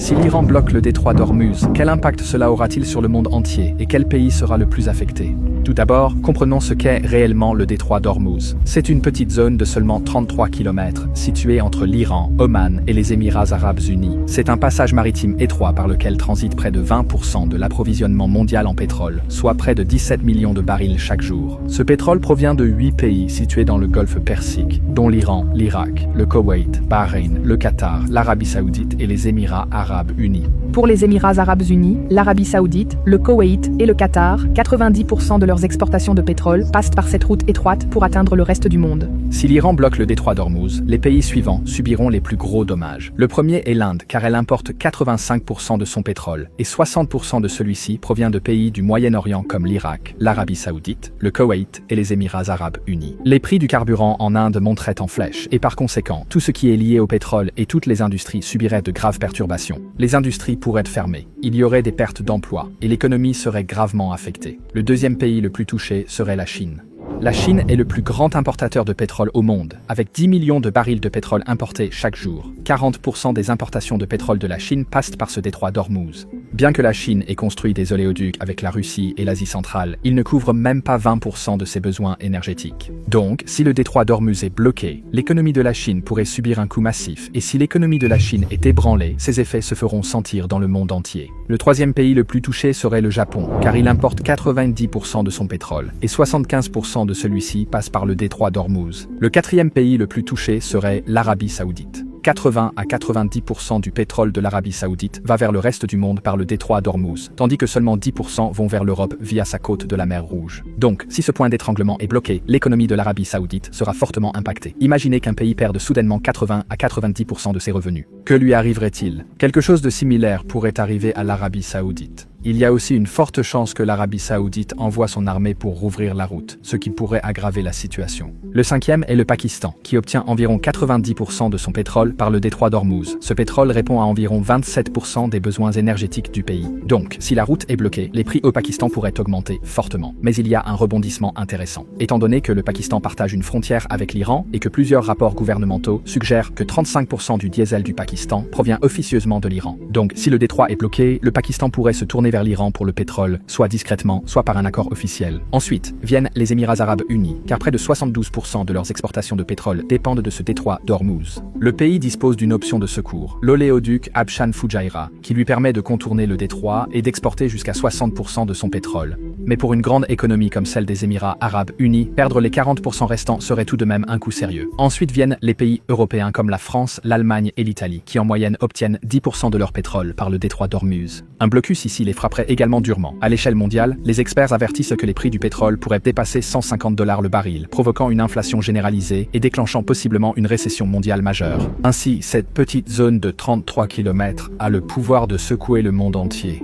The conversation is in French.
Si l'Iran bloque le détroit d'Ormuz, quel impact cela aura-t-il sur le monde entier et quel pays sera le plus affecté? Tout d'abord, comprenons ce qu'est réellement le détroit d'Ormuz. C'est une petite zone de seulement 33 km, située entre l'Iran, Oman et les Émirats arabes unis. C'est un passage maritime étroit par lequel transite près de 20% de l'approvisionnement mondial en pétrole, soit près de 17 millions de barils chaque jour. Ce pétrole provient de 8 pays situés dans le golfe Persique, dont l'Iran, l'Irak, le Koweït, Bahreïn, le Qatar, l'Arabie Saoudite et les Émirats arabes unis. Pour les Émirats arabes unis, l'Arabie Saoudite, le Koweït et le Qatar, 90% de leurs exportations de pétrole passent par cette route étroite pour atteindre le reste du monde. Si l'Iran bloque le détroit d'Ormuz, les pays suivants subiront les plus gros dommages. Le premier est l'Inde, car elle importe 85% de son pétrole, et 60% de celui-ci provient de pays du Moyen-Orient comme l'Irak, l'Arabie Saoudite, le Koweït et les Émirats arabes unis. Les prix du carburant en Inde monteraient en flèche, et par conséquent, tout ce qui est lié au pétrole et toutes les industries subiraient de graves perturbations. Les industries pourraient être fermées, il y aurait des pertes d'emplois, et l'économie serait gravement affectée. Le deuxième pays le plus touché serait la Chine. La Chine est le plus grand importateur de pétrole au monde, avec 10 millions de barils de pétrole importés chaque jour. 40% des importations de pétrole de la Chine passent par ce détroit d'Ormuz. Bien que la Chine ait construit des oléoducs avec la Russie et l'Asie centrale, il ne couvre même pas 20% de ses besoins énergétiques. Donc, si le détroit d'Ormuz est bloqué, l'économie de la Chine pourrait subir un coup massif, et si l'économie de la Chine est ébranlée, ses effets se feront sentir dans le monde entier. Le troisième pays le plus touché serait le Japon, car il importe 90% de son pétrole, et 75% de celui-ci passe par le détroit d'Ormuz. Le quatrième pays le plus touché serait l'Arabie Saoudite. 80 à 90% du pétrole de l'Arabie Saoudite va vers le reste du monde par le détroit d'Ormuz, tandis que seulement 10% vont vers l'Europe via sa côte de la mer Rouge. Donc, si ce point d'étranglement est bloqué, l'économie de l'Arabie Saoudite sera fortement impactée. Imaginez qu'un pays perde soudainement 80 à 90% de ses revenus. Que lui arriverait-il? Quelque chose de similaire pourrait arriver à l'Arabie Saoudite. Il y a aussi une forte chance que l'Arabie Saoudite envoie son armée pour rouvrir la route, ce qui pourrait aggraver la situation. Le cinquième est le Pakistan, qui obtient environ 90% de son pétrole par le détroit d'Ormuz. Ce pétrole répond à environ 27% des besoins énergétiques du pays. Donc, si la route est bloquée, les prix au Pakistan pourraient augmenter fortement. Mais il y a un rebondissement intéressant. Étant donné que le Pakistan partage une frontière avec l'Iran et que plusieurs rapports gouvernementaux suggèrent que 35% du diesel du Pakistan provient officieusement de l'Iran. Donc, si le détroit est bloqué, le Pakistan pourrait se tourner vers l'Iran pour le pétrole, soit discrètement, soit par un accord officiel. Ensuite, viennent les Émirats arabes unis, car près de 72% de leurs exportations de pétrole dépendent de ce détroit d'Ormuz. Le pays dispose d'une option de secours, l'oléoduc Habshan Fujairah, qui lui permet de contourner le détroit et d'exporter jusqu'à 60% de son pétrole. Mais pour une grande économie comme celle des Émirats arabes unis, perdre les 40% restants serait tout de même un coup sérieux. Ensuite viennent les pays européens comme la France, l'Allemagne et l'Italie, qui en moyenne obtiennent 10% de leur pétrole par le détroit d'Ormuz. Un blocus ici les frapperait également durement. À l'échelle mondiale, les experts avertissent que les prix du pétrole pourraient dépasser 150 $ le baril, provoquant une inflation généralisée et déclenchant possiblement une récession mondiale majeure. Ainsi, cette petite zone de 33 km a le pouvoir de secouer le monde entier.